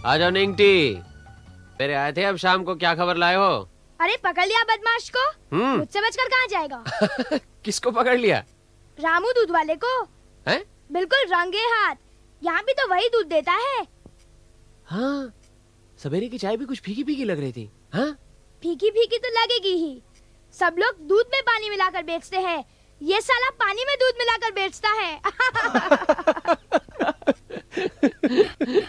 आ जाओ निंगटी। मेरे आए थे, अब शाम को क्या खबर लाए हो? अरे पकड़ लिया बदमाश को। मुझसे बचकर कहाँ जाएगा? किसको पकड़ लिया? रामू दूध वाले को। हैं? बिल्कुल रंगे हाथ। यहाँ भी तो वही दूध देता है। हाँ, सवेरे की चाय भी कुछ फीकी फीकी लग रही थी। हाँ? फीकी फीकी तो लगेगी ही। सब लोग दूध में पानी मिलाकर बेचते हैं, ये साला पानी में दूध मिलाकर बेचता है।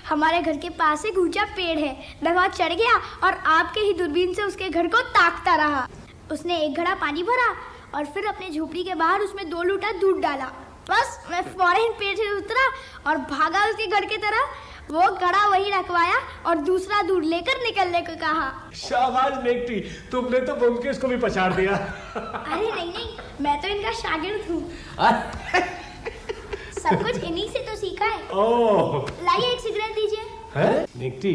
हमारे घर के पास एक ऊंचा पेड़ है, मैं वहाँ चढ़ गया और आपके ही दूरबीन से उसके घर को ताकता रहा। उसने एक घड़ा पानी भरा और फिर अपने झोपड़ी के बाहर उसमें 2 लूटा दूध डाला। बस मैं फौरन पेड़ से उतरा और भागा उसके घर की तरफ। वो घड़ा वही रखवाया और दूसरा दूध लेकर निकलने को कहा। शाबाश निंगटी, तुमने तो ब्योमकेश को भी पछाड़ दिया। अरे नहीं, मैं तो इनका शागिर्द हूँ। सब कुछ इन्हीं से तो सीखा है। ओह, लाइए एक सिगरेट दीजिए। हैं? निंगटी,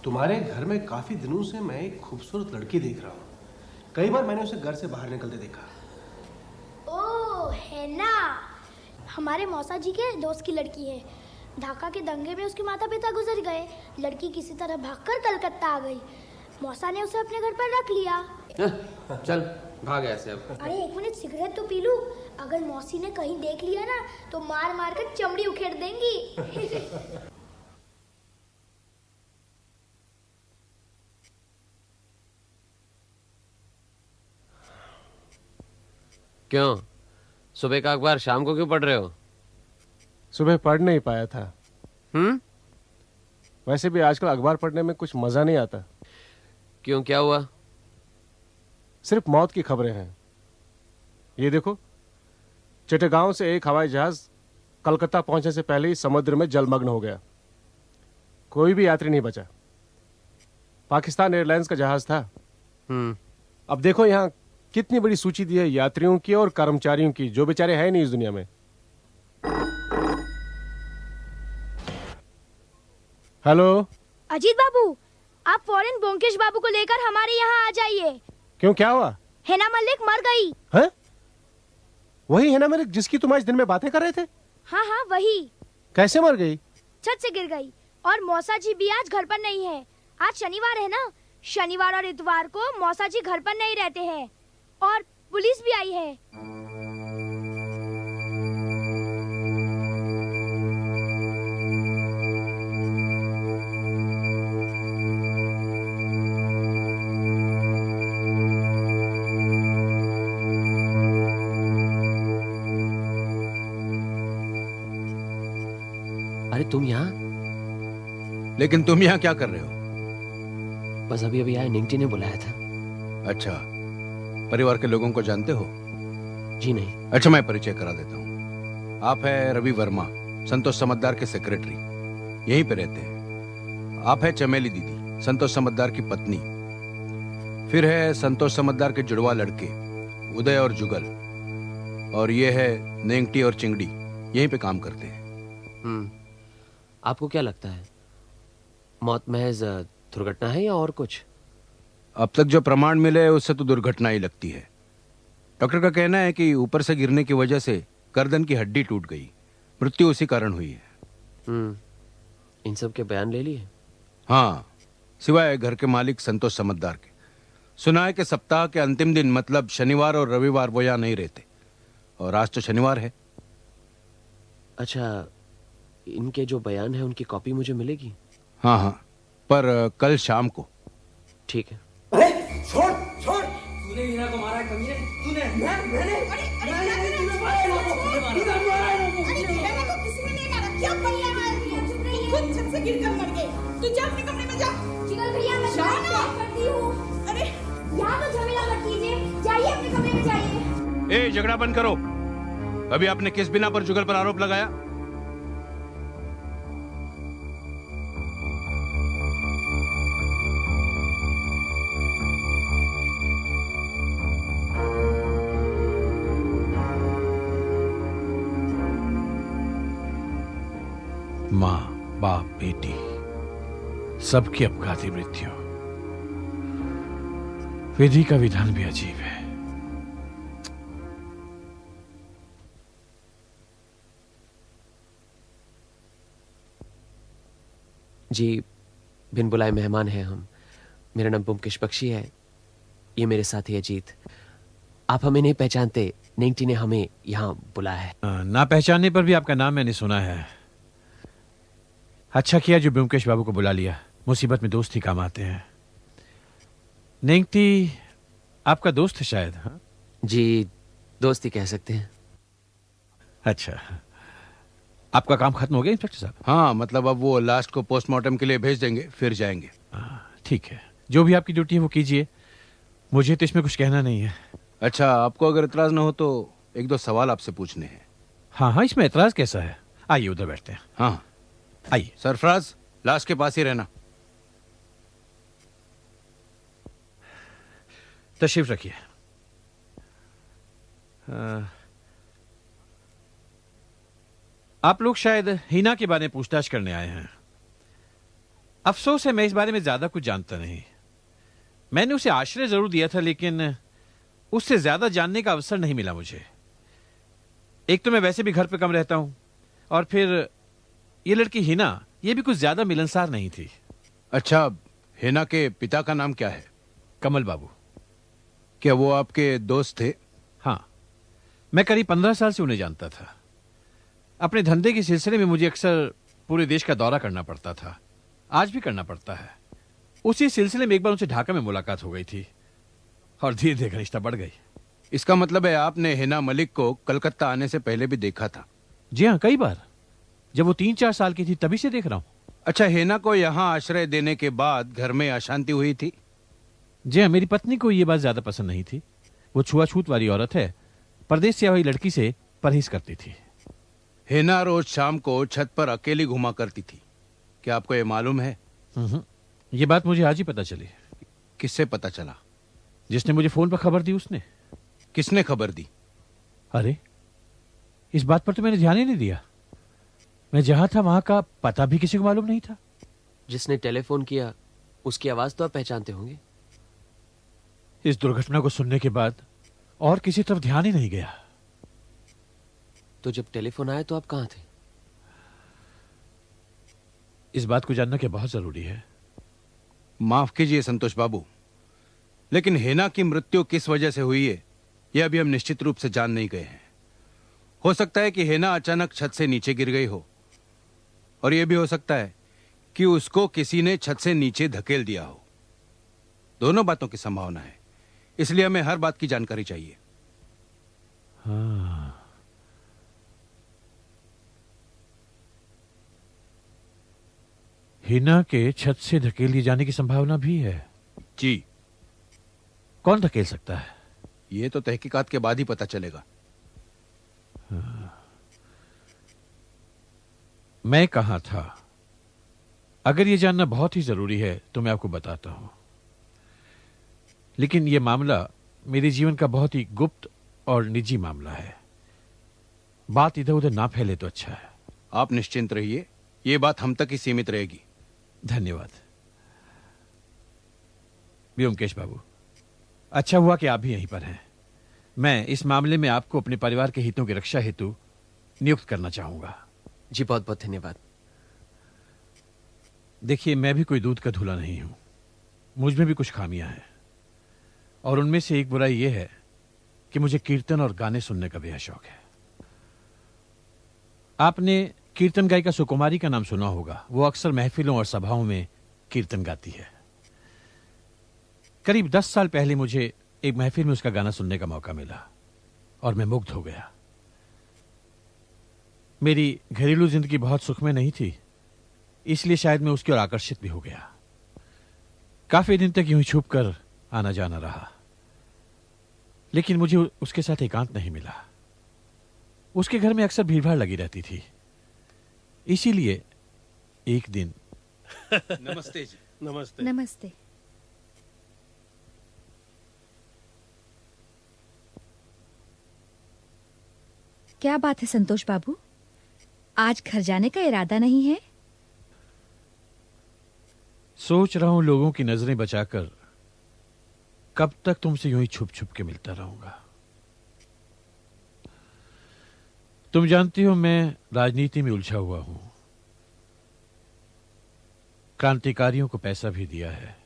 तुम्हारे घर में काफी दिनों से मैं एक खूबसूरत लड़की देख रहा हूँ। कई बार मैंने उसे घर से बाहर निकलते देखा। ओह, है ना, हमारे मौसा जी के दोस्त की लड़की है। ढाका के दंगे में उसके माता पिता गुजर गए। लड़की किसी तरह भागकर कलकत्ता आ गई। मौसा ने उसे अपने घर पर रख लिया। चल भाग ऐसे अब। अरे एक मिनट, सिगरेट तो पी लूं। अगर मौसी ने कहीं देख लिया ना तो मार मार कर चमड़ी उखेड़ देंगी। क्यों, सुबह का अखबार शाम को क्यों पढ़ रहे हो? सुबह पढ़ नहीं पाया था। वैसे भी आजकल अखबार पढ़ने में कुछ मजा नहीं आता। क्यों, क्या हुआ? सिर्फ मौत की खबरें हैं। ये देखो, चिटगांव से एक हवाई जहाज कलकत्ता पहुंचने से पहले ही समुद्र में जलमग्न हो गया। कोई भी यात्री नहीं बचा। पाकिस्तान एयरलाइंस का जहाज था। अब देखो यहाँ कितनी बड़ी सूची दी है यात्रियों की और कर्मचारियों की, जो बेचारे हैं नहीं इस दुनिया में। हेलो अजीत बाबू, आप फौरन ब्योमकेश बाबू को लेकर हमारे यहाँ आ जाइए। क्यों, क्या हुआ? हेना मलिक मर गई। है? वही हेना मलिक जिसकी तुम आज दिन में बातें कर रहे थे? हाँ हाँ वही। कैसे मर गई? छत से गिर गई। और मौसा जी भी आज घर पर नहीं है। आज शनिवार है ना, शनिवार और इतवार को मौसा जी घर पर नहीं रहते हैं। और पुलिस भी आई है। अरे तुम यहाँ? लेकिन तुम यहाँ क्या कर रहे हो? बस अभी अभी आए, निंगटी ने बुलाया था। अच्छा, परिवार के लोगों को जानते हो? जी नहीं। अच्छा, मैं परिचय करा देता हूँ। आप है रवि वर्मा, संतोष समद्दार के सेक्रेटरी, यहीं पे रहते हैं। आप है चमेली दीदी, संतोष समद्दार की पत्नी। फिर है संतोष समद्दार के जुड़वा लड़के उदय और जुगल। और ये है नेंगटी और चिंगड़ी, यहीं पे काम करते हैं। आपको क्या लगता है, मौत महज दुर्घटना है या और कुछ? अब तक जो प्रमाण मिले उससे तो दुर्घटना ही लगती है। डॉक्टर का कहना है कि ऊपर से गिरने की वजह से गर्दन की हड्डी टूट गई, मृत्यु उसी कारण हुई है। इन सब के बयान ले लिए? हाँ, सिवाय घर के मालिक संतोष समद्दार के। सुना है कि सप्ताह के अंतिम दिन, मतलब शनिवार और रविवार, वो यहाँ नहीं रहते। और आज तो शनिवार है। अच्छा, इनके जो बयान है उनकी कॉपी मुझे मिलेगी? हाँ हाँ, पर कल शाम को। ठीक है। अरे छोड़ छोड़, तूने हीना को मारा है कमीने, तूने? मैंने तूने मारा है लोगों को, तूने मारा है लोगों को। अरे हीना को किसी ने नहीं मारा, क्यों परिया मार रही है? चुप रहिए, खुद छत से गिरकर मर गए। तू जा अपने कमरे में जा। चिगल भैया, मैं बात करती हूँ। अरे यहाँ तो झमेला मत कीजिए, जाइए अपने कमरे में जाइए। ए, झगड़ा बंद करो। अभी आपने किस बिना पर जुगल पर आरोप लगाया? माँ, बाप, बेटी, सबकी अपघाती मृत्यु। विधि का विधान भी अजीब है। जी, बिन बुलाए मेहमान हैं हम। मेरा नाम ब्योमकेश बख्शी है। ये मेरे साथी अजीत। आप हमें नहीं पहचानते, नेंगटी ने हमें यहाँ बुलाया है। ना पहचानने पर भी आपका नाम मैंने सुना है। अच्छा किया जो ब्योमकेश बाबू को बुला लिया। मुसीबत में दोस्त ही काम आते हैं। नेंगटी आपका दोस्त है शायद? हाँ जी, दोस्ती कह सकते हैं। अच्छा, आपका काम खत्म हो गया इंस्पेक्टर साहब? हाँ, मतलब अब वो लास्ट को पोस्टमार्टम के लिए भेज देंगे, फिर जाएंगे। ठीक है, जो भी आपकी ड्यूटी है वो कीजिए। मुझे तो इसमें कुछ कहना नहीं है। अच्छा, आपको अगर इतराज ना हो तो एक दो सवाल आपसे पूछने हैं। हाँ हाँ, इसमें एतराज कैसा है? आइए उधर बैठते हैं। हाँ आइए। सरफराज, लास्ट के पास ही रहना। तशरीफ रखिए। आप लोग शायद हिना के बारे में पूछताछ करने आए हैं। अफसोस है मैं इस बारे में ज्यादा कुछ जानता नहीं। मैंने उसे आश्रय जरूर दिया था, लेकिन उससे ज्यादा जानने का अवसर नहीं मिला मुझे। एक तो मैं वैसे भी घर पे कम रहता हूं, और फिर ये लड़की हिना, ये भी कुछ ज्यादा मिलनसार नहीं थी। अच्छा, हिना के पिता का नाम क्या है? कमल बाबू। क्या वो आपके दोस्त थे? हाँ, मैं करीब 15 साल से उन्हें जानता था। अपने धंधे के सिलसिले में मुझे अक्सर पूरे देश का दौरा करना पड़ता था, आज भी करना पड़ता है। उसी सिलसिले में एक बार उनसे ढाका में मुलाकात हो गई थी, और धीरे धीरे रिश्ता बढ़ गई। इसका मतलब है आपने हिना मलिक को कलकत्ता आने से पहले भी देखा था? जी हाँ, कई बार। जब वो 3-4 साल की थी तभी से देख रहा हूं। अच्छा, हिना को यहाँ आश्रय देने के बाद घर में अशांति हुई थी? जी हाँ, मेरी पत्नी को ये बात ज्यादा पसंद नहीं थी। वो छुआछूत वाली औरत है, परदेश से आई हुई लड़की से परहेज करती थी। हिना रोज शाम को छत पर अकेली घुमा करती थी, क्या आपको ये मालूम है? ये बात मुझे आज ही पता चली। किससे पता चला? जिसने मुझे फोन पर खबर दी उसने। किसने खबर दी? अरे, इस बात पर तो मैंने ध्यान ही नहीं दिया। मैं जहां था वहां का पता भी किसी को मालूम नहीं था। जिसने टेलीफोन किया उसकी आवाज तो आप पहचानते होंगे। इस दुर्घटना को सुनने के बाद और किसी तरफ ध्यान ही नहीं गया। तो जब टेलीफोन आया तो आप कहां थे? इस बात को जानना क्या बहुत जरूरी है? माफ कीजिए संतोष बाबू, लेकिन हिना की मृत्यु किस वजह से हुई है यह अभी हम निश्चित रूप से जान नहीं गए हैं। हो सकता है कि हिना अचानक छत से नीचे गिर गई हो, और यह भी हो सकता है कि उसको किसी ने छत से नीचे धकेल दिया हो। दोनों बातों की संभावना है, इसलिए हमें हर बात की जानकारी चाहिए। हाँ। हिना के छत से धकेल दिए जाने की संभावना भी है? जी। कौन धकेल सकता है? यह तो तहकीकात के बाद ही पता चलेगा। मैं कहां था, अगर यह जानना बहुत ही जरूरी है तो मैं आपको बताता हूं, लेकिन यह मामला मेरे जीवन का बहुत ही गुप्त और निजी मामला है। बात इधर उधर ना फैले तो अच्छा है। आप निश्चिंत रहिए, यह बात हम तक ही सीमित रहेगी। धन्यवाद ब्योमकेश बाबू, अच्छा हुआ कि आप भी यहीं पर हैं। मैं इस मामले में आपको अपने परिवार के हितों की रक्षा हेतु नियुक्त करना चाहूंगा। जी, बहुत बहुत धन्यवाद। देखिए, मैं भी कोई दूध का धुला नहीं हूं, मुझ में भी कुछ खामियां हैं, और उनमें से एक बुराई यह है कि मुझे कीर्तन और गाने सुनने का बेहद शौक है। आपने कीर्तन गायिका सुकुमारी का नाम सुना होगा। वो अक्सर महफिलों और सभाओं में कीर्तन गाती है। करीब 10 साल पहले मुझे एक महफिल में उसका गाना सुनने का मौका मिला और मैं मुग्ध हो गया। मेरी घरेलू जिंदगी बहुत सुखमय नहीं थी, इसलिए शायद मैं उसकी ओर आकर्षित भी हो गया। काफी दिन तक यूं ही छुप कर आना जाना रहा, लेकिन मुझे उसके साथ एकांत नहीं मिला। उसके घर में अक्सर भीड़भाड़ लगी रहती थी, इसीलिए एक दिन नमस्ते जी। नमस्ते। नमस्ते। क्या बात है संतोष बाबू, आज घर जाने का इरादा नहीं है? सोच रहा हूं लोगों की नजरें बचाकर कब तक तुमसे यूं ही छुप छुप के मिलता रहूंगा। तुम जानती हो मैं राजनीति में उलझा हुआ हूं। क्रांतिकारियों को पैसा भी दिया है,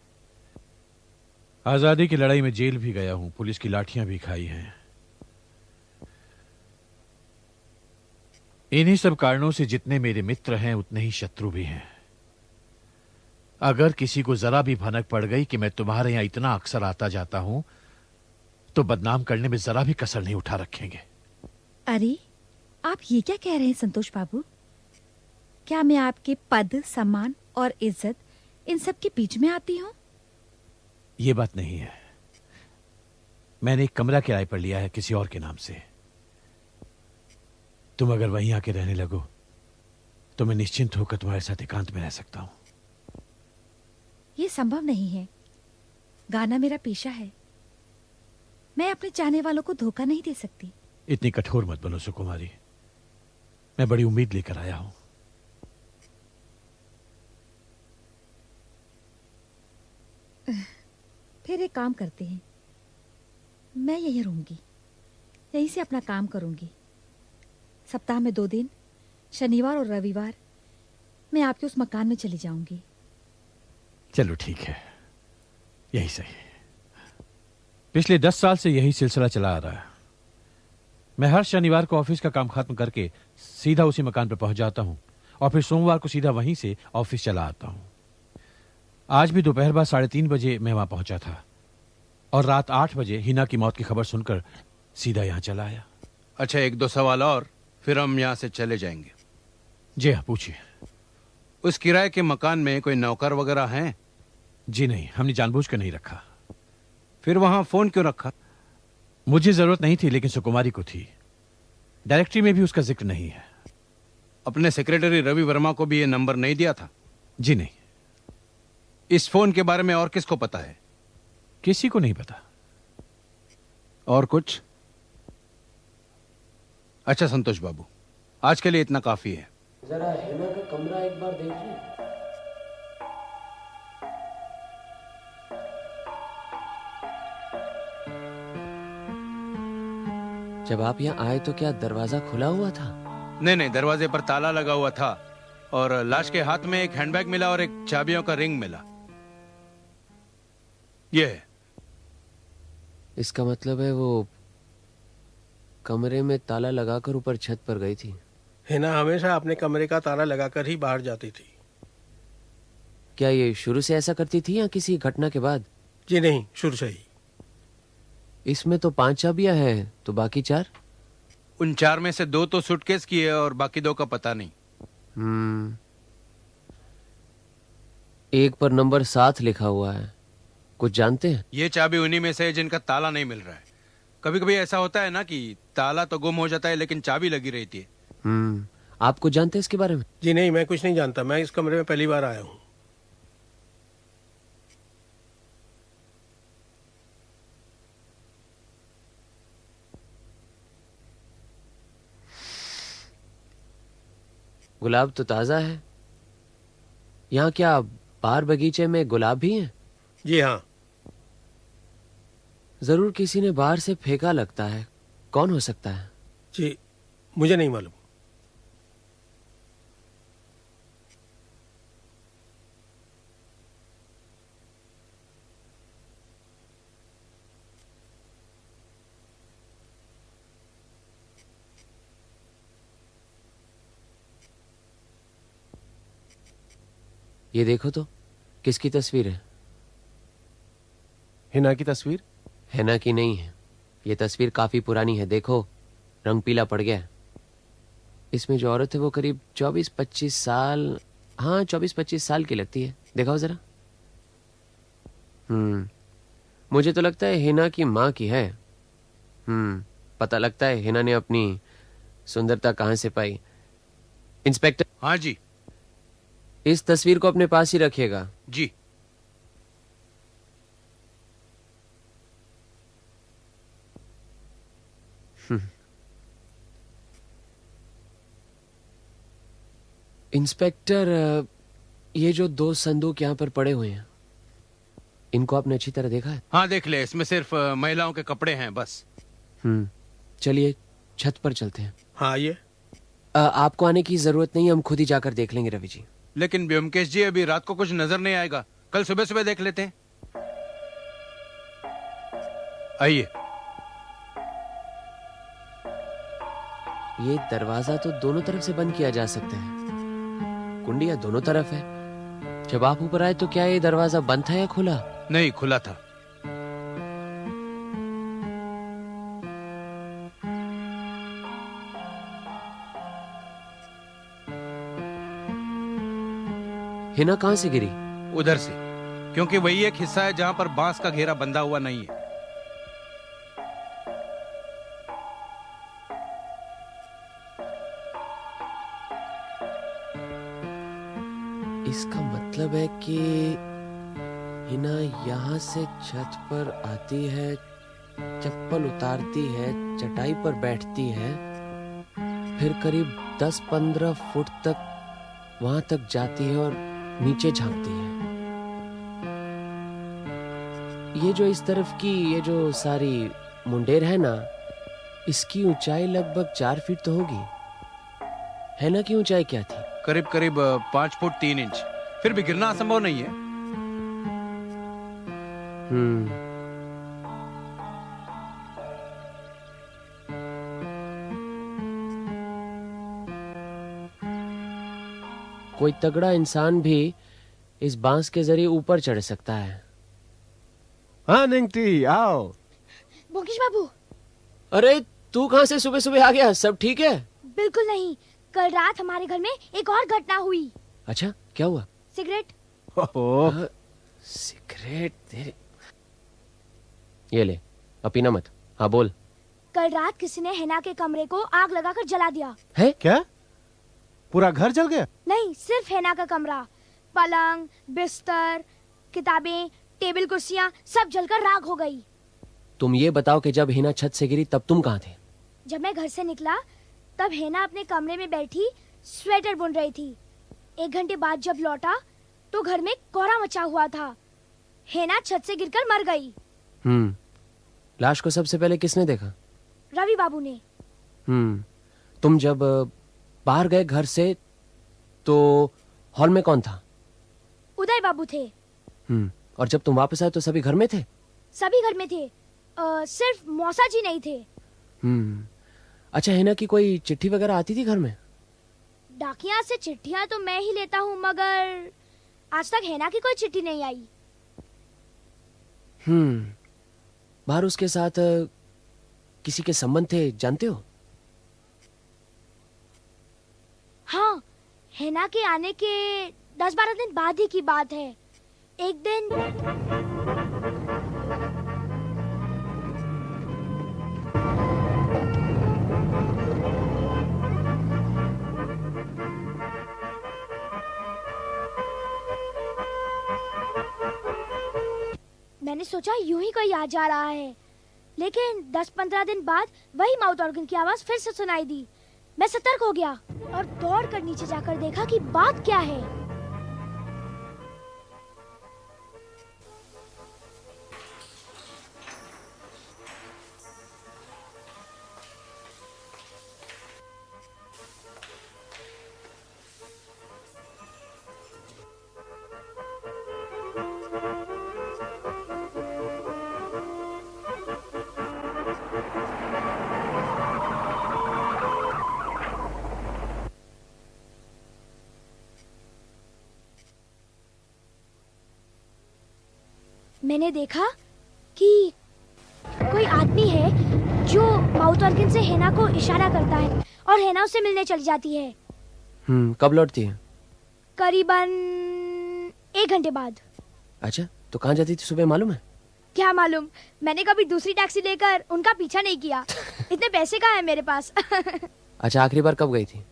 आजादी की लड़ाई में जेल भी गया हूं, पुलिस की लाठियां भी खाई हैं। इन्हीं सब कारणों से जितने मेरे मित्र हैं उतने ही शत्रु भी हैं। अगर किसी को जरा भी भनक पड़ गई कि मैं तुम्हारे यहां इतना अक्सर आता जाता हूं तो बदनाम करने में जरा भी कसर नहीं उठा रखेंगे। अरे आप ये क्या कह रहे हैं संतोष बाबू? क्या मैं आपके पद, सम्मान और इज्जत इन सब के बीच में आती हूँ? ये बात नहीं है। मैंने एक कमरा किराए पर लिया है किसी और के नाम से। तुम अगर वहीं आके रहने लगो तो मैं निश्चिंत होकर तुम्हारे साथ एकांत में रह सकता हूं। ये संभव नहीं है। गाना मेरा पेशा है। मैं अपने चाहने वालों को धोखा नहीं दे सकती। इतनी कठोर मत बनो सुकुमारी, मैं बड़ी उम्मीद लेकर आया हूं। फिर एक काम करते हैं, मैं यहीं रहूंगी, यहीं से अपना काम करूंगी। सप्ताह में 2 दिन, शनिवार और रविवार, मैं आपके उस मकान में चली जाऊंगी। चलो ठीक है, यही सही। पिछले 10 साल से यही सिलसिला चला आ रहा है। मैं हर शनिवार को ऑफिस का काम खत्म करके सीधा उसी मकान पर पहुंच जाता हूं और फिर सोमवार को सीधा वहीं से ऑफिस चला आता हूं। आज भी दोपहर बाद 3:30 बजे मैं वहां पहुंचा था और रात 8 बजे हिना की मौत की खबर सुनकर सीधा यहां चला आया। अच्छा, 1-2 सवाल और फिर हम यहाँ से चले जाएंगे। जी हाँ, पूछिए। उस किराए के मकान में कोई नौकर वगैरह हैं? जी नहीं, हमने जानबूझकर नहीं रखा। फिर वहां फोन क्यों रखा? मुझे जरूरत नहीं थी लेकिन सुकुमारी को थी। डायरेक्टरी में भी उसका जिक्र नहीं है। अपने सेक्रेटरी रवि वर्मा को भी ये नंबर नहीं दिया था? जी नहीं। इस फोन के बारे में और किसको पता है? किसी को नहीं पता। और कुछ? अच्छा संतोष बाबू, आज के लिए इतना काफी है। जरा हिना का कमरा एक बार देख लें। जब आप यहाँ आए तो क्या दरवाजा खुला हुआ था? नहीं, दरवाजे पर ताला लगा हुआ था और लाश के हाथ में एक हैंडबैग मिला और एक चाबियों का रिंग मिला। ये है। इसका मतलब है वो कमरे में ताला लगाकर ऊपर छत पर गई थी। हिना हमेशा अपने कमरे का ताला लगाकर ही बाहर जाती थी। क्या ये शुरू से ऐसा करती थी या किसी घटना के बाद? जी नहीं, शुरू से ही। इसमें तो 5 चाबियां हैं, तो बाकी 4? उन 4 में से 2 तो सूटकेस की है और बाकी 2 का पता नहीं। एक पर नंबर 7 लिखा हुआ है। कुछ जानते हैं? ये चाबी उन्हीं में से है जिनका ताला नहीं मिल रहा है। कभी कभी ऐसा होता है ना कि ताला तो गुम हो जाता है लेकिन चाबी लगी रहती है। आप कुछ जानते हैं इसके बारे में? जी नहीं, मैं कुछ नहीं जानता। मैं इस कमरे में पहली बार आया हूँ। गुलाब तो ताजा है। यहाँ क्या बाहर बगीचे में गुलाब भी हैं? जी हाँ। जरूर किसी ने बाहर से फेंका लगता है। कौन हो सकता है? जी मुझे नहीं मालूम। ये देखो तो, किसकी तस्वीर है? हिना की तस्वीर? हिना की नहीं है। ये तस्वीर काफी पुरानी है। देखो, रंग पीला पड़ गया है। इसमें जो औरत है वो करीब 24-25 साल, हाँ 24-25 साल की लगती है। दिखाओ जरा। मुझे तो लगता है हिना की माँ की है। पता लगता है हिना ने अपनी सुंदरता कहाँ से पाई। इंस्पेक्टर। हाँ जी। इस तस्वीर को अपने पास ही रखिएगा। जी। इंस्पेक्टर, ये जो 2 संदूक यहाँ पर पड़े हुए हैं, इनको आपने अच्छी तरह देखा है? हाँ देख ले, इसमें सिर्फ महिलाओं के कपड़े हैं बस। चलिए छत पर चलते हैं। हाँ आइए। आपको आने की जरूरत नहीं, हम खुद ही जाकर देख लेंगे रवि जी। लेकिन ब्योमकेश जी अभी रात को कुछ नजर नहीं आएगा, कल सुबह सुबह देख लेते हैं। आइए। ये दरवाजा तो दोनों तरफ से बंद किया जा सकता है, कुंडिया दोनों तरफ है। जब आप ऊपर आए तो क्या ये दरवाजा बंद था या खुला? नहीं, खुला था। हिना कहां से गिरी? उधर से, क्योंकि वही एक हिस्सा है जहां पर बांस का घेरा बंधा हुआ नहीं है। इसका मतलब है कि हिना यहाँ से छत पर आती है, चप्पल उतारती है, चटाई पर बैठती है, फिर करीब 10-15 फुट तक वहां तक जाती है और नीचे झांकती है। ये जो इस तरफ की ये जो सारी मुंडेर है ना, इसकी ऊंचाई लगभग 4 फीट तो होगी। हिना की ऊंचाई क्या थी? करीब करीब 5 फुट 3 इंच। फिर भी गिरना असंभव नहीं है। कोई तगड़ा इंसान भी इस बांस के जरिए ऊपर चढ़ सकता है। हाँ निंगटी, आओ। बोकिश बाबू। अरे तू कहां से सुबह सुबह आ गया? सब ठीक है? बिल्कुल नहीं, कल रात हमारे घर में एक और घटना हुई। अच्छा, क्या हुआ? सिगरेट। सिगरेट तेरे। ये ले, अब पीना मत। हाँ बोल। कल रात किसी ने हिना के कमरे को आग लगाकर जला दिया है। क्या पूरा घर जल गया? नहीं, सिर्फ हिना का कमरा। पलंग, बिस्तर, किताबें, टेबल कुर्सियां सब जलकर राख हो गई। तुम ये बताओ कि जब हिना छत से गिरी तब तुम कहाँ थे? जब मैं घर से निकला तब हिना अपने कमरे में बैठी स्वेटर बुन रही थी। 1 घंटे बाद जब लौटा तो घर में कोहरा मचा हुआ था। हिना छत से गिरकर मर गई। लाश को सबसे पहले किसने देखा? रवि बाबू ने। तुम जब बाहर गए घर से तो हॉल में कौन था? उदय बाबू थे। और जब तुम वापस आए तो सभी घर में थे? सभी घर में थे, सिर्फ मौसा जी नहीं थे। अच्छा, हिना की कोई चिट्ठी वगैरह आती थी घर में? डाकिया से चिट्ठियां तो मैं ही लेता हूँ, मगर आज तक हिना की कोई चिट्ठी नहीं आई। बाहर उसके साथ किसी के संबंध थे, जानते हो? हाँ, हिना के आने के 10-12 दिन बाद ही की बात है। एक दिन मैंने सोचा यूं ही कोई आ जा रहा है, लेकिन 10-15 दिन बाद वही माउथ ऑर्गन की आवाज फिर से सुनाई दी। मैं सतर्क हो गया और दौड़कर नीचे जाकर देखा कि बात क्या है। मैंने देखा कि कोई आदमी है जो माउथ ऑर्गन से हिना को इशारा करता है और हिना उससे मिलने चली जाती है। कब लौटती है? करीबन 1 घंटे बाद। अच्छा, तो कहाँ जाती थी सुबह, मालूम है? क्या मालूम, मैंने कभी दूसरी टैक्सी लेकर उनका पीछा नहीं किया। इतने पैसे कहाँ है मेरे पास। अच्छा, आखिरी बार कब गई थी?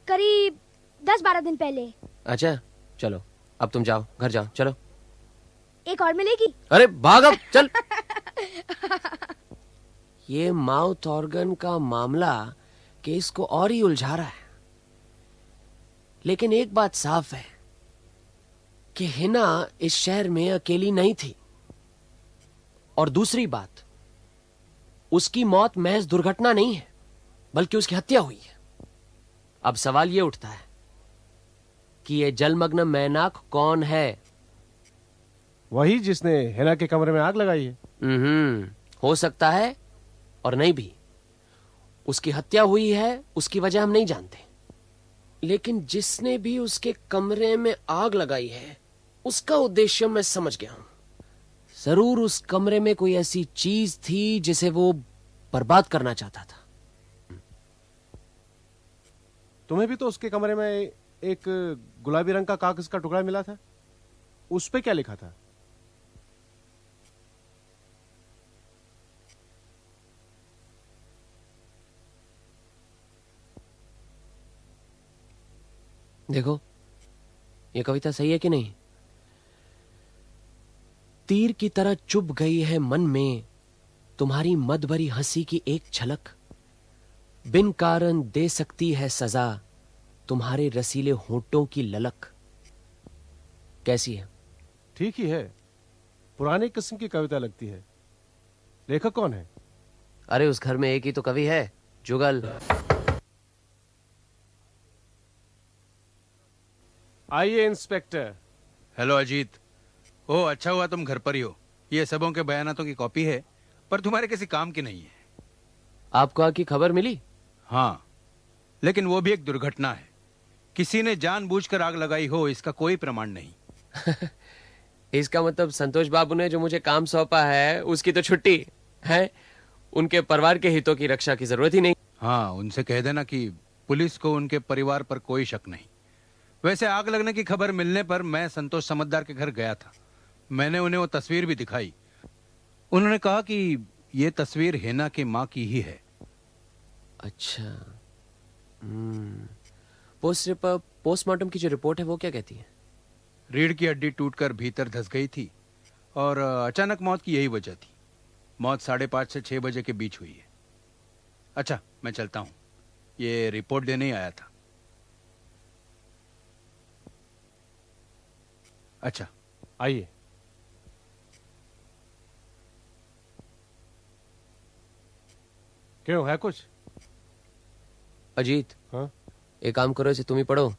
करीब 10-12 दिन पहले। अच्छा चलो, अब तुम जाओ, घर जाओ, चलो। एक और मिलेगी? अरे भाग अब, चल। ये माउथ ऑर्गन का मामला केस को और ही उलझा रहा है। लेकिन एक बात साफ है कि हिना इस शहर में अकेली नहीं थी। और दूसरी बात, उसकी मौत महज दुर्घटना नहीं है, बल्कि उसकी हत्या हुई है। अब सवाल यह उठता है कि ये जलमग्न मैनाक कौन है। वही जिसने हिना के कमरे में आग लगाई है। हो सकता है और नहीं भी। उसकी हत्या हुई है, उसकी वजह हम नहीं जानते, लेकिन जिसने भी उसके कमरे में आग लगाई है उसका उद्देश्य मैं समझ गया हूं। जरूर उस कमरे में कोई ऐसी चीज थी जिसे वो बर्बाद करना चाहता था। तुम्हें भी तो उसके कमरे में एक गुलाबी रंग का कागज का टुकड़ा मिला था, उस पे क्या लिखा था? देखो, ये कविता सही है कि नहीं? तीर की तरह चुभ गई है मन में तुम्हारी मद भरी हंसी की एक झलक, बिन कारण दे सकती है सजा तुम्हारे रसीले होंठों की ललक। कैसी है? ठीक ही है, पुरानी किस्म की कविता लगती है। लेखक कौन है? अरे उस घर में एक ही तो कवि है, जुगल। आइए इंस्पेक्टर। हेलो अजीत। ओह, अच्छा हुआ तुम घर पर ही हो। ये सबों के बयानातों की कॉपी है, पर तुम्हारे किसी काम की नहीं है। आपको आग की खबर मिली? हाँ, लेकिन वो भी एक दुर्घटना है। किसी ने जानबूझकर आग लगाई हो इसका कोई प्रमाण नहीं। इसका मतलब संतोष बाबू ने जो मुझे काम सौंपा है उसकी तो छुट्टी है। उनके परिवार के हितों की रक्षा की जरूरत ही नहीं। हाँ, उनसे कह देना कि पुलिस को उनके परिवार पर कोई शक नहीं। वैसे आग लगने की खबर मिलने पर मैं संतोष समझदार के घर गया था। मैंने उन्हें वो तस्वीर भी दिखाई। उन्होंने कहा कि ये तस्वीर हिना की माँ की ही है। अच्छा। पोस्टमार्टम की जो रिपोर्ट है वो क्या कहती है? रीढ़ की हड्डी टूटकर भीतर धंस गई थी और अचानक मौत की यही वजह थी। मौत 5:30 से 6 बजे के बीच हुई है। अच्छा, मैं चलता हूँ, ये रिपोर्ट देने ही आया था। अच्छा, आइए। क्यों, है कुछ? अजीत, हाँ? एक काम करो, इसे तुम ही पढ़ो।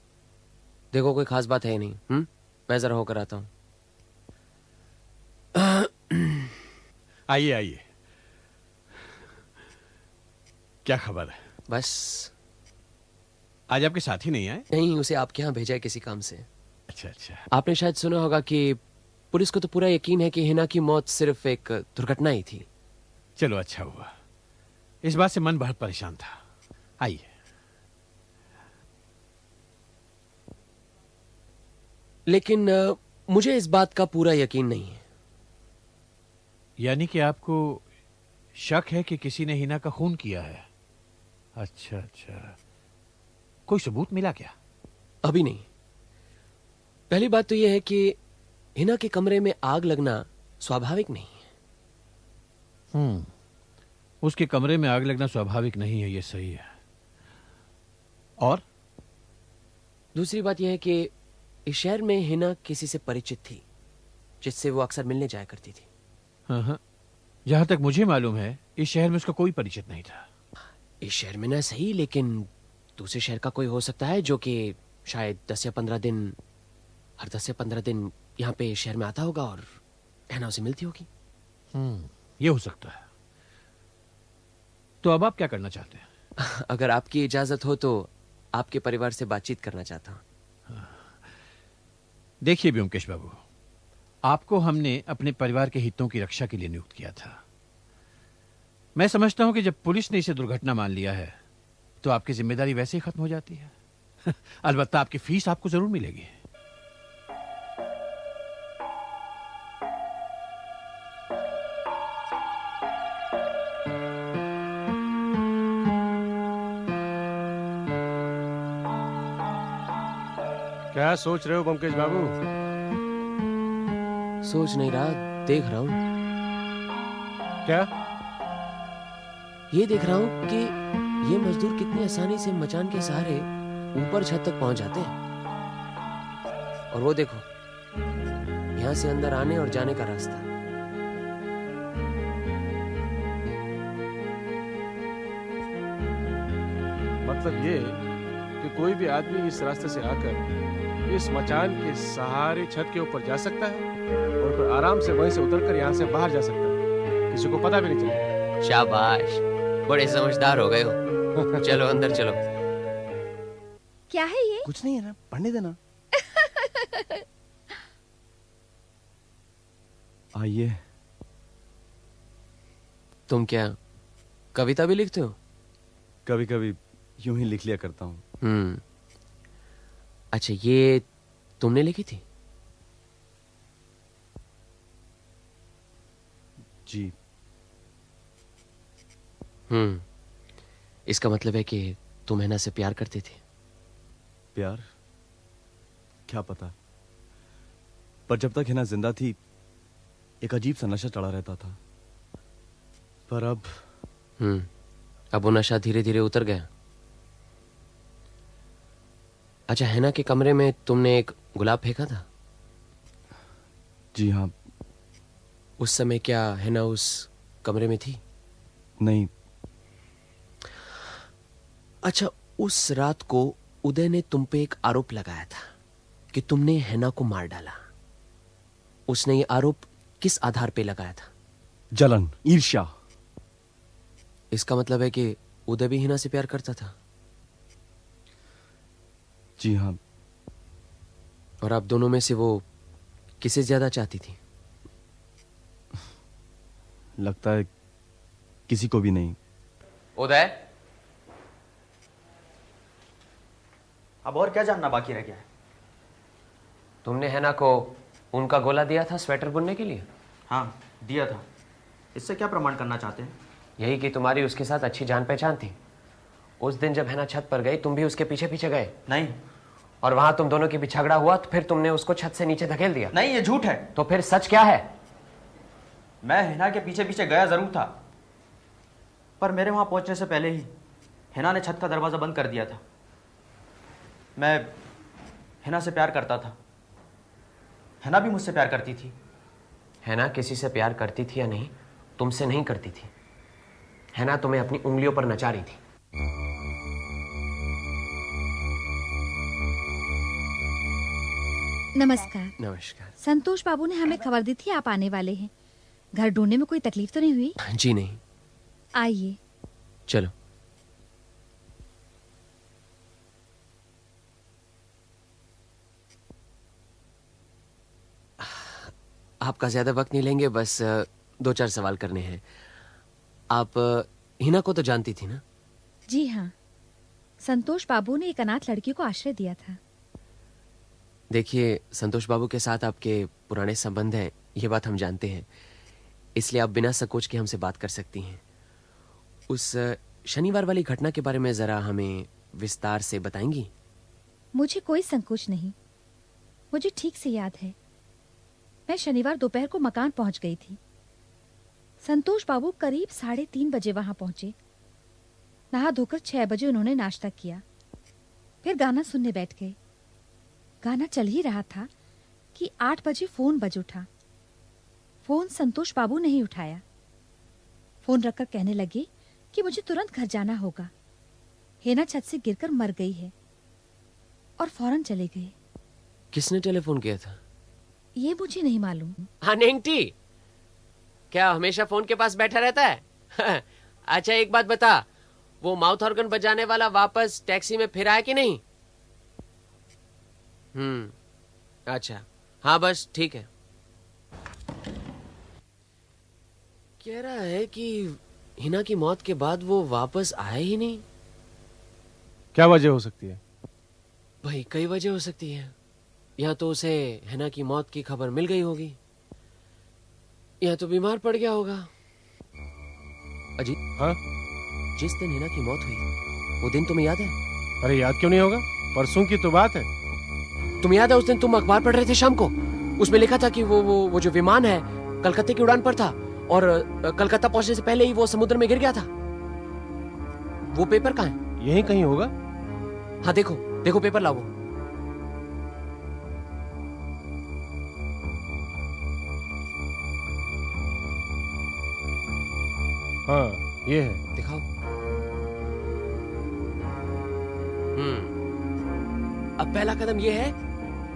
देखो कोई खास बात है ही नहीं। मैं जरा होकर आता हूं। आइए आइए, क्या खबर है? बस। आज आपके साथी नहीं आए? नहीं, उसे आपके यहाँ भेजा है किसी काम से। अच्छा अच्छा। आपने शायद सुना होगा कि पुलिस को तो पूरा यकीन है कि हिना की मौत सिर्फ एक दुर्घटना ही थी। चलो अच्छा हुआ, इस बात से मन बहुत परेशान था। आइए। लेकिन मुझे इस बात का पूरा यकीन नहीं है। यानी कि आपको शक है कि किसी ने हिना का खून किया है? अच्छा अच्छा, कोई सबूत मिला क्या? अभी नहीं। पहली बात तो यह है कि हिना के कमरे में आग लगना स्वाभाविक नहीं है। उसके कमरे में आग लगना स्वाभाविक नहीं है, ये सही है। और दूसरी बात यह है कि इस शहर में हिना किसी से परिचित थी जिससे वो अक्सर मिलने जाया करती थी। हाँ, जहां तक मुझे मालूम है इस शहर में उसका कोई परिचित नहीं था। इस शहर में ना सही, लेकिन दूसरे शहर का कोई हो सकता है जो कि शायद 10 या 15 दिन, हर 10 या 15 दिन यहाँ पे शहर में आता होगा और हिना उसे मिलती होगी। ये हो सकता है। तो अब आप क्या करना चाहते हैं? अगर आपकी इजाजत हो तो आपके परिवार से बातचीत करना चाहता हूं। देखिए ब्योमकेश बाबू, आपको हमने अपने परिवार के हितों की रक्षा के लिए नियुक्त किया था। मैं समझता हूं कि जब पुलिस ने इसे दुर्घटना मान लिया है तो आपकी जिम्मेदारी वैसे ही खत्म हो जाती है। अलबत्ता आपकी फीस आपको जरूर मिलेगी। क्या सोच रहे हो बमकेश बाबू? सोच नहीं रहा, देख रहा हूं। क्या? ये देख रहा हूं कि ये मजदूर कितनी आसानी से मचान के सहारे ऊपर छत तक पहुंच जाते हैं। और वो देखो, यहां से अंदर आने और जाने का रास्ता। मतलब ये कि कोई भी आदमी इस रास्ते से आकर इस मचान के सहारे छत के ऊपर जा सकता है और फिर आराम से वहीं से उतरकर यहाँ से बाहर जा सकता है, किसी को पता भी नहीं चलेगा। शाबाश, बड़े समझदार हो गए हो। चलो अंदर चलो। क्या है ये? कुछ नहीं है ना, पढ़ने देना। आइए। तुम क्या कविता भी लिखते हो? कभी कभी यूं ही लिख लिया करता हूँ। अच्छा, ये तुमने लिखी थी? जी। इसका मतलब है कि तुम हैना से प्यार करती थी? प्यार? क्या पता, पर जब तक हैना जिंदा थी एक अजीब सा नशा चढ़ा रहता था, पर अब वो नशा धीरे धीरे उतर गया। अच्छा, हैना के कमरे में तुमने एक गुलाब फेंका था? जी हाँ। उस समय क्या हैना उस कमरे में थी? नहीं। अच्छा, उस रात को उदय ने तुम पे एक आरोप लगाया था कि तुमने हैना को मार डाला। उसने ये आरोप किस आधार पे लगाया था? जलन, ईर्ष्या। इसका मतलब है कि उदय भी हिना से प्यार करता था? जी हाँ। और आप दोनों में से वो किसे ज्यादा चाहती थी? लगता है किसी को भी नहीं। उदय, अब और क्या जानना बाकी रह गया है? तुमने हैना को उनका गोला दिया था स्वेटर बुनने के लिए? हाँ, दिया था। इससे क्या प्रमाण करना चाहते हैं? यही कि तुम्हारी उसके साथ अच्छी जान पहचान थी। उस दिन जब हैना छत पर गई, तुम भी उसके पीछे पीछे गए? नहीं। और वहां तुम दोनों के बीच झगड़ा हुआ तो फिर तुमने उसको छत से नीचे धकेल दिया? नहीं, ये झूठ है। तो फिर सच क्या है? मैं हिना के पीछे पीछे गया जरूर था, पर मेरे वहां पहुंचने से पहले ही हिना ने छत का दरवाजा बंद कर दिया था। मैं हिना से प्यार करता था, हिना भी मुझसे प्यार करती थी। हैना किसी से प्यार करती थी या नहीं, तुमसे नहीं करती थी। हैना तुम्हें अपनी उंगलियों पर नचा रही थी। नमस्कार। नमस्कार। संतोष बाबू ने हमें खबर दी थी आप आने वाले हैं। घर ढूंढने में कोई तकलीफ तो नहीं हुई? जी नहीं। आइए। चलो। आपका ज्यादा वक्त नहीं लेंगे, बस 2-4 सवाल करने हैं। आप हिना को तो जानती थी ना? जी हाँ, संतोष बाबू ने एक अनाथ लड़की को आश्रय दिया था। देखिए, संतोष बाबू के साथ आपके पुराने संबंध हैं, ये बात हम जानते हैं, इसलिए आप बिना संकोच के हमसे बात कर सकती हैं। उस शनिवार वाली घटना के बारे में जरा हमें विस्तार से बताएंगी? मुझे कोई संकोच नहीं, मुझे ठीक से याद है। मैं शनिवार दोपहर को मकान पहुंच गई थी। संतोष बाबू करीब 3:30 बजे वहां पहुंचे। नहा धोकर 6 बजे उन्होंने नाश्ता किया, फिर गाना सुनने बैठ गए। गाना चल ही रहा था कि 8 बजे फोन बज उठा। फोन संतोष बाबू ने ही उठाया। फोन रखकर कहने लगे कि मुझे तुरंत घर जाना होगा, हेना छत से गिरकर मर गई है, और फौरन चले गए। किसने टेलीफोन किया था? ये मुझे नहीं मालूम। हाँ, नेंगटी क्या हमेशा फोन के पास बैठा रहता है? अच्छा, एक बात बता, वो माउथ ऑर्गन बजाने वाला वापस टैक्सी में फिर आया कि नहीं? अच्छा, हाँ बस ठीक है। कह रहा है कि हिना की मौत के बाद वो वापस आया ही नहीं। क्या वजह हो सकती है? भाई, कई वजह हो सकती है। या तो उसे हिना की मौत की खबर मिल गई होगी, या तो बीमार पड़ गया होगा। अजी, हाँ? जिस दिन हिना की मौत हुई, वो दिन तुम्हें याद है? अरे याद क्यों नहीं होगा, परसों की तो बात है। तुम्हें याद है उस दिन तुम अखबार पढ़ रहे थे शाम को? उसमें लिखा था कि वो जो विमान है कलकत्ते की उड़ान पर था, और कलकत्ता पहुंचने से पहले ही वो समुद्र में गिर गया था। वो पेपर कहाँ है? यहीं कहीं होगा। हाँ, देखो देखो, पेपर लाओ। हाँ, ये है। दिखाओ। अब पहला कदम ये है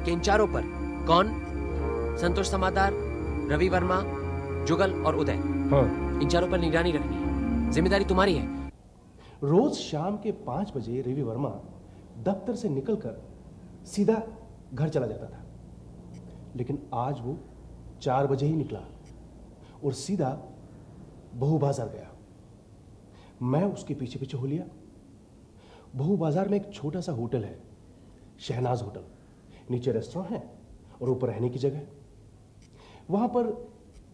कि इन चारों पर कौन, संतोष समादार, रवि वर्मा, जुगल और उदय, हाँ। इन चारों पर निगरानी रखनी है। जिम्मेदारी तुम्हारी है। रोज शाम के 5 बजे रवि वर्मा दफ्तर से निकलकर सीधा घर चला जाता था, लेकिन आज वो 4 बजे ही निकला और सीधा बहू बाजार गया। मैं उसके पीछे पीछे हो लिया। बहू बाजार में एक छोटा सा होटल है, शहनाज होटल। नीचे रेस्टोरेंट है और ऊपर रहने की जगह। वहां पर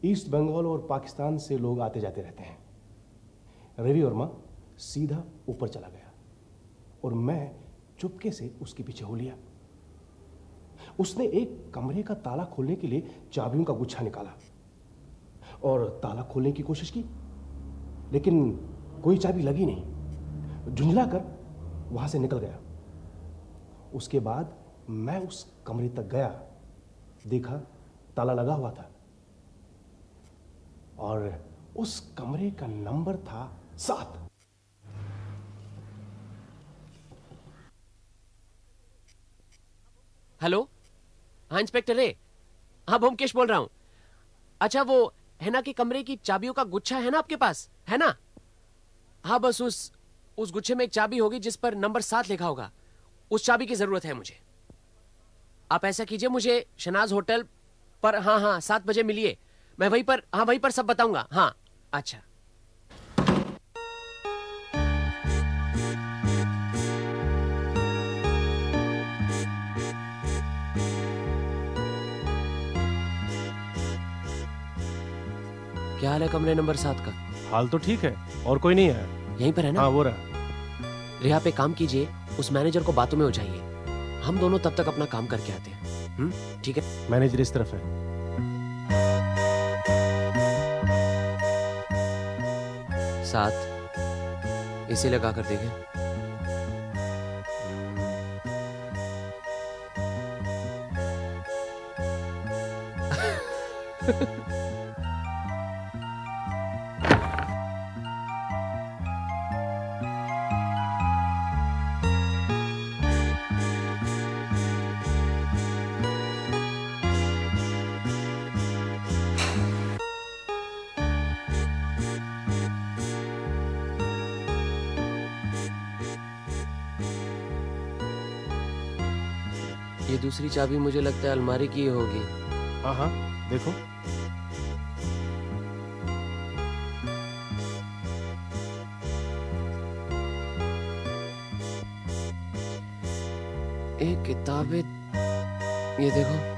ईस्ट बंगाल और पाकिस्तान से लोग आते जाते रहते हैं। रवि वर्मा सीधा ऊपर चला गया और मैं चुपके से उसके पीछे हो लिया। उसने एक कमरे का ताला खोलने के लिए चाबियों का गुच्छा निकाला और ताला खोलने की कोशिश की, लेकिन कोई चाबी लगी नहीं। झुंझलाकर वहां से निकल गया। उसके बाद मैं उस कमरे तक गया, देखा ताला लगा हुआ था और उस कमरे का नंबर था 7। हेलो, हाँ इंस्पेक्टर रे, हाँ ब्योमकेश बोल रहा हूं। अच्छा, वो हैना के कमरे की चाबियों का गुच्छा है ना आपके पास, है ना? हाँ, बस उस गुच्छे में एक चाबी होगी जिस पर नंबर 7 लिखा होगा। उस चाबी की जरूरत है मुझे। आप ऐसा कीजिए, मुझे शहनाज होटल पर हाँ 7 बजे मिलिए। मैं वहीं पर सब बताऊंगा। हाँ, अच्छा। क्या हाल है कमरे नंबर 7 का? हाल तो ठीक है, और कोई नहीं है। यहीं पर है ना? हाँ, वो रहा। रिहा पे काम कीजिए, उस मैनेजर को बातों में उलझाइए। हम दोनों तब तक अपना काम करके आते हैं। ठीक है? मैनेजर इस तरफ है। 7 इसे लगा कर देखें। ये दूसरी चाबी मुझे लगता है अलमारी की होगी। हाँ, देखो। एक किताबें, ये देखो।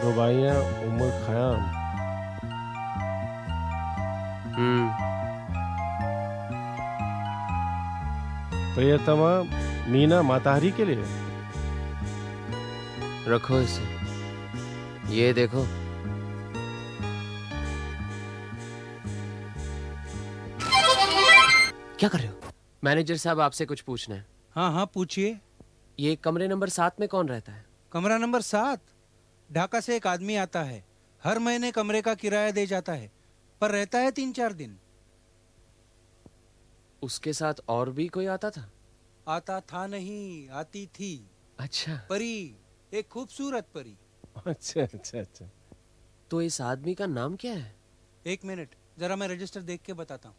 रुबाइयाँ उमर खयाम। प्रियतमा मीना माताहरी के लिए। रखो इसे। ये देखो। क्या कर रहे हो? मैनेजर साहब, आपसे कुछ पूछना है। हाँ, पूछिए। ये कमरे नंबर 7 में कौन रहता है? कमरा नंबर 7? ढाका से एक आदमी आता है, हर महीने कमरे का किराया दे जाता है, पर रहता है 3-4 दिन। उसके साथ और भी कोई आता था? आता था नहीं, आती थी। अच्छा। परी, एक खूबसूरत परी। अच्छा। तो इस आदमी का नाम क्या है? 1 मिनट, जरा मैं रजिस्टर देख के बताता हूँ।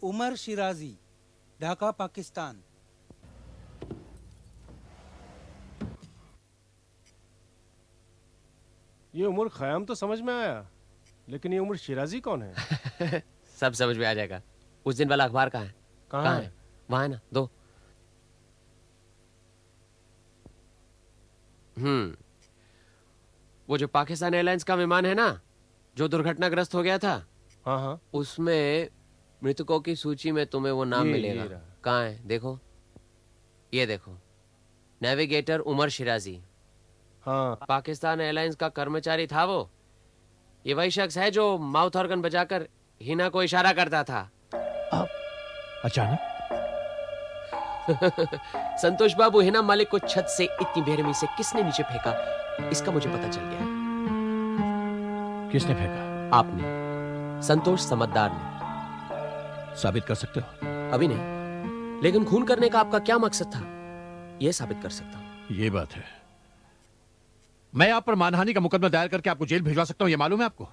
उमर शिराजी, ढाका, पाकिस्तान। ये उमर खयाम तो समझ में आया, लेकिन ये उमर शिराजी कौन है? सब समझ में आ जाएगा। उस दिन वाला अखबार कहाँ है? कहाँ है? वहां है ना, दो। वो जो पाकिस्तान एयरलाइंस का विमान है ना, जो दुर्घटनाग्रस्त हो गया था, हाँ, उसमें मृतकों की सूची में तुम्हें वो नाम मिलेगा। कहाँ है? देखो, ये देखो, नेविगेटर उमर शिराजी। हाँ। पाकिस्तान एयरलाइंस का कर्मचारी था वो। ये वही शख्स है जो माउथ ऑर्गन बजाकर हिना को इशारा करता था। अचानक संतोष बाबू, हिना मालिक को छत से इतनी बेरहमी से किसने नीचे फेंका, इसका मुझे पता चल गया। किसने फेंका? आपने, संतोष समझदार ने। साबित कर सकते हो? अभी नहीं, लेकिन खून करने का आपका क्या मकसद था, यह साबित कर सकता हूं। ये बात है। मैं आप पर मानहानि का मुकदमा दायर करके आपको जेल भिजवा सकता हूं, यह मालूम है आपको?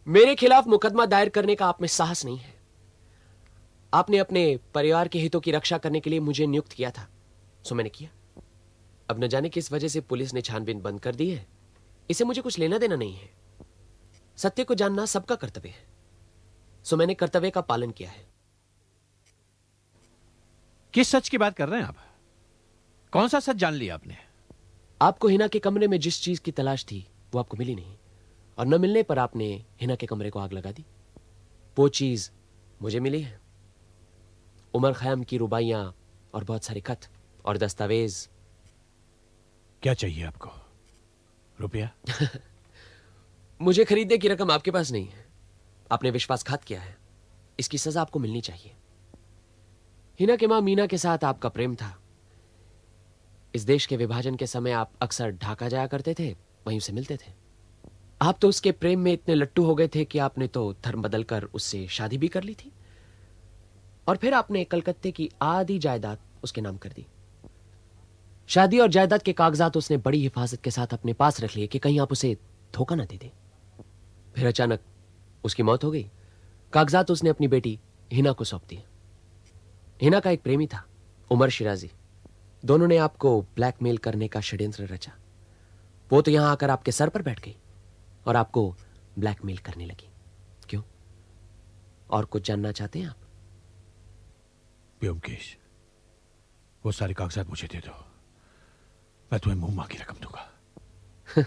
मेरे खिलाफ मुकदमा दायर करने का आप में साहस नहीं है। आपने अपने परिवार के हितों की रक्षा करने के लिए मुझे नियुक्त किया था, सो मैंने किया। अब न जाने किस वजह से पुलिस ने छानबीन बंद कर दी है, इसे मुझे कुछ लेना देना नहीं है। सत्य को जानना सबका कर्तव्य है, सो मैंने कर्तव्य का पालन किया है। किस सच की बात कर रहे हैं आप? कौन सा सच जान लिया आपने? आपको हिना के कमरे में जिस चीज की तलाश थी वो आपको मिली नहीं, और न मिलने पर आपने हिना के कमरे को आग लगा दी। वो चीज मुझे मिली है, उमर खयाम की रुबाइयां और बहुत सारे खत और दस्तावेज। क्या चाहिए आपको? रुपया? मुझे खरीदने की रकम आपके पास नहीं है। आपने विश्वासघात किया है, इसकी सजा आपको मिलनी चाहिए। हिना के मां मीना के साथ आपका प्रेम था। इस देश के विभाजन के समय आप अक्सर ढाका जाया करते थे, वहीं उसे मिलते थे। आप तो उसके प्रेम में इतने लट्टू हो गए थे कि आपने तो धर्म बदलकर उससे शादी भी कर ली थी, और फिर आपने कलकत्ते की आधी जायदाद उसके नाम कर दी। शादी और जायदाद के कागजात उसने बड़ी हिफाजत के साथ अपने पास रख लिए कि कहीं आप उसे धोखा ना दे दे। फिर अचानक उसकी मौत हो गई। कागजात उसने अपनी बेटी हिना को सौंप दिए। हिना का एक प्रेमी था, उमर शिराजी। दोनों ने आपको ब्लैकमेल करने का षड्यंत्र रचा। वो तो यहां आकर आपके सर पर बैठ गई और आपको ब्लैकमेल करने लगी। क्यों? और कुछ जानना चाहते हैं आप? ब्योमकेश, वो सारे कागजात मुझे दे दो, मैं तुम्हें मुंह मांगी रकम दूंगा।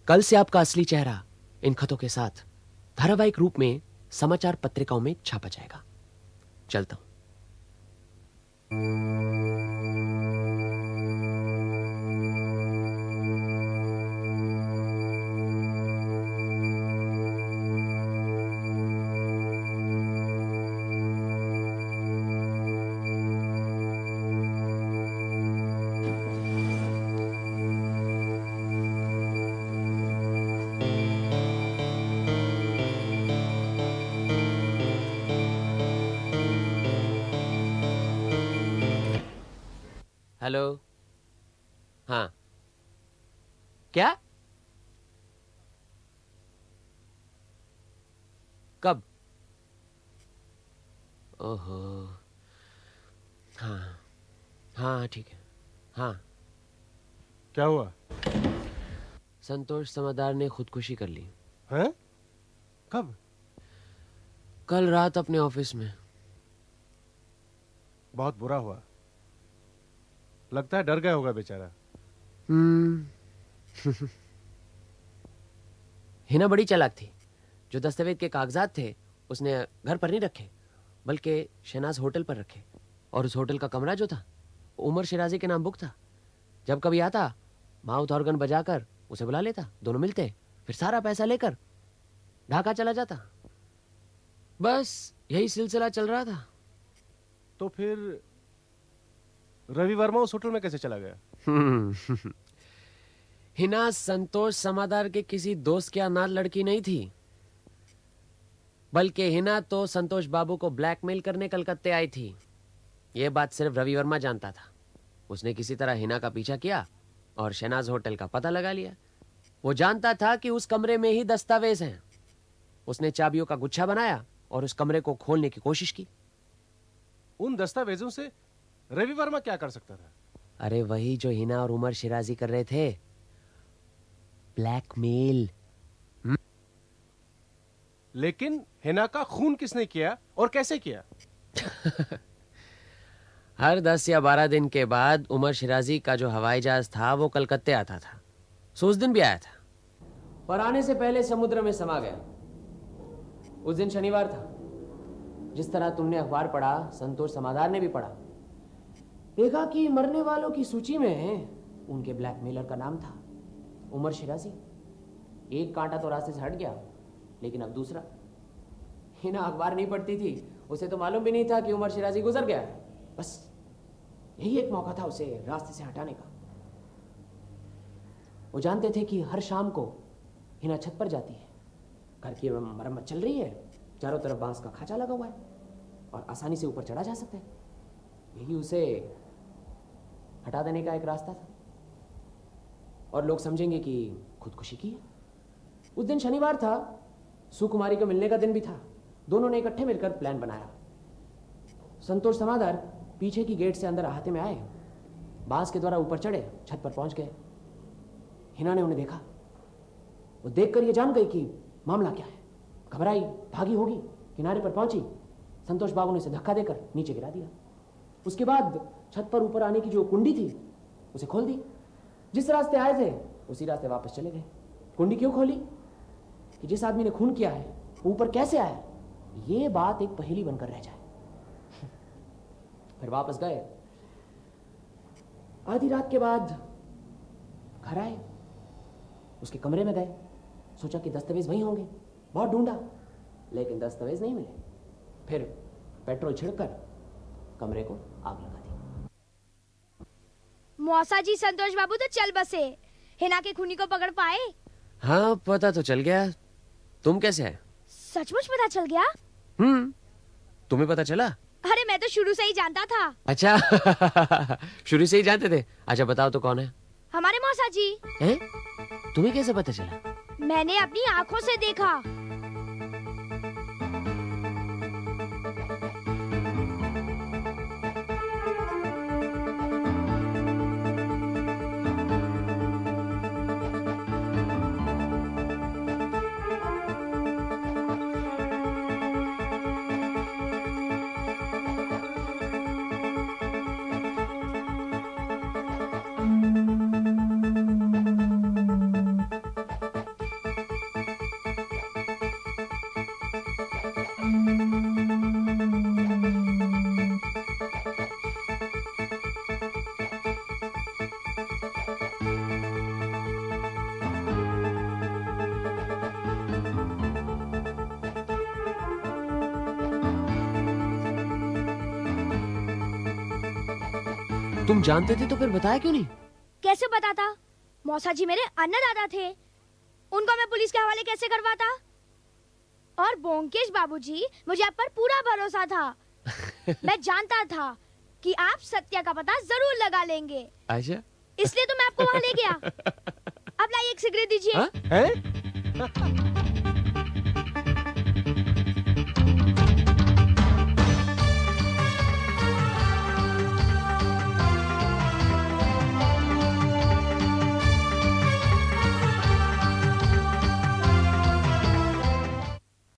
कल से आपका असली चेहरा इन खतों के साथ धारावाहिक रूप में समाचार पत्रिकाओं में छापा जाएगा। चलता हूं। हेलो। हाँ, क्या? कब? ओहो, हाँ हाँ ठीक है। हाँ, क्या हुआ? संतोष समझदार ने खुदकुशी कर ली। हैं? कब? कल रात अपने ऑफिस में। बहुत बुरा हुआ। लगता है डर गया होगा बेचारा। हिना बड़ी चालाक थी। जो दस्तावेज के कागजात थे उसने घर पर नहीं रखे, बल्कि शहनाज होटल पर रखे। और उस होटल का कमरा जो था उमर शिराजी के नाम बुक था। जब कभी आता माउथ ऑर्गन बजाकर उसे बुला लेता, दोनों मिलते, फिर सारा पैसा लेकर ढाका चला जाता। बस यही सिलसिला चल रहा था। तो फिर रवि वर्मा उस होटल में कैसे चला गया? हिना संतोष समादार के किसी दोस्त के अनाथ लड़की नहीं थी, बल्कि हिना तो संतोष बाबू को ब्लैकमेल करने कलकत्ते आई थी। यह बात सिर्फ रवि वर्मा जानता था। उसने किसी तरह हिना का पीछा किया और शहनाज होटल का पता लगा लिया। वो जानता था कि उस कमरे में ही दस्तावेज हैं। उसने चाबियों का गुच्छा बनाया और उस कमरे को खोलने की कोशिश की। उन दस्तावेजों से रवि वर्मा क्या कर सकता था? अरे वही जो हिना और उमर शिराजी कर रहे थे, ब्लैकमेल। लेकिन हिना का खून किसने किया और कैसे किया? हर 10 या 12 दिन के बाद उमर शिराजी का जो हवाई जहाज था वो कलकत्ते आता था। सो उस दिन भी आया था, पर आने से पहले समुद्र में समा गया। उस दिन शनिवार था। जिस तरह तुमने अखबार पढ़ा, संतोष समादार ने भी पढ़ा। देखा कि मरने वालों की सूची में उनके ब्लैकमेलर का नाम था उमर शिराजी। एक कांटा तो रास्ते से हट गया, लेकिन अब दूसरा। हिना अखबार नहीं पढ़ती थी, उसे तो मालूम भी नहीं था कि उमर शिराजी गुजर गया है। बस यही एक मौका था उसे रास्ते से हटाने का। वो जानते थे कि हर शाम को हिना छत पर जाती है, घर की मरम्मत चल रही है, चारों तरफ बांस का खांचा लगा हुआ है और आसानी से ऊपर चढ़ा जा सकता है। यही उसे हटा देने का एक रास्ता था और लोग समझेंगे कि खुदकुशी की है। उस दिन शनिवार था, सुकुमारी को मिलने का दिन भी था। दोनों ने इकट्ठे मिलकर प्लान बनाया। संतोष समादर पीछे की गेट से अंदर अहाते में आए, बांस के द्वारा ऊपर चढ़े, छत पर पहुंच गए। हिना ने उन्हें देखा। वो देखकर ये जान गई कि मामला क्या है। घबराई, भागी होगी, किनारे पर पहुंची। संतोष बाबू ने उसे धक्का देकर नीचे गिरा दिया। उसके बाद छत पर ऊपर आने की जो कुंडी थी उसे खोल दी। जिस रास्ते आए थे उसी रास्ते वापस चले गए। कुंडी क्यों खोली? कि जिस आदमी ने खून किया है वो ऊपर कैसे आया, ये बात एक पहेली बनकर रह जाए। फिर वापस गए। आधी रात के बाद घर आए, उसके कमरे में गए। सोचा कि दस्तावेज वहीं होंगे। बहुत ढूंढा लेकिन दस्तावेज नहीं मिले। फिर पेट्रोल छिड़कर कमरे को आग लगा दी। मौसा जी, संतोष बाबू तो चल बसे। हिना के खूनी को पकड़ पाए? हाँ, पता तो चल गया। तुम कैसे है? सचमुच पता चल गया? तुम्हें पता चला? अरे मैं तो शुरू से ही जानता था। अच्छा शुरू से ही जानते थे? अच्छा बताओ तो कौन है? हमारे मौसा जी। हैं? तुम्हें कैसे पता चला? मैंने अपनी आंखों से देखा। तुम जानते थे तो फिर बताया क्यों नहीं? कैसे बताता? मौसा जी मेरे अन्नदाता थे, उनको मैं पुलिस के हवाले कैसे करवाता? और बोंकेश बाबूजी, मुझे आप पर पूरा भरोसा था। मैं जानता था कि आप सत्या का पता जरूर लगा लेंगे। अच्छा, इसलिए तो मैं आपको वहाँ ले गया। अब लाइए एक सिगरेट दीजिए। हैं?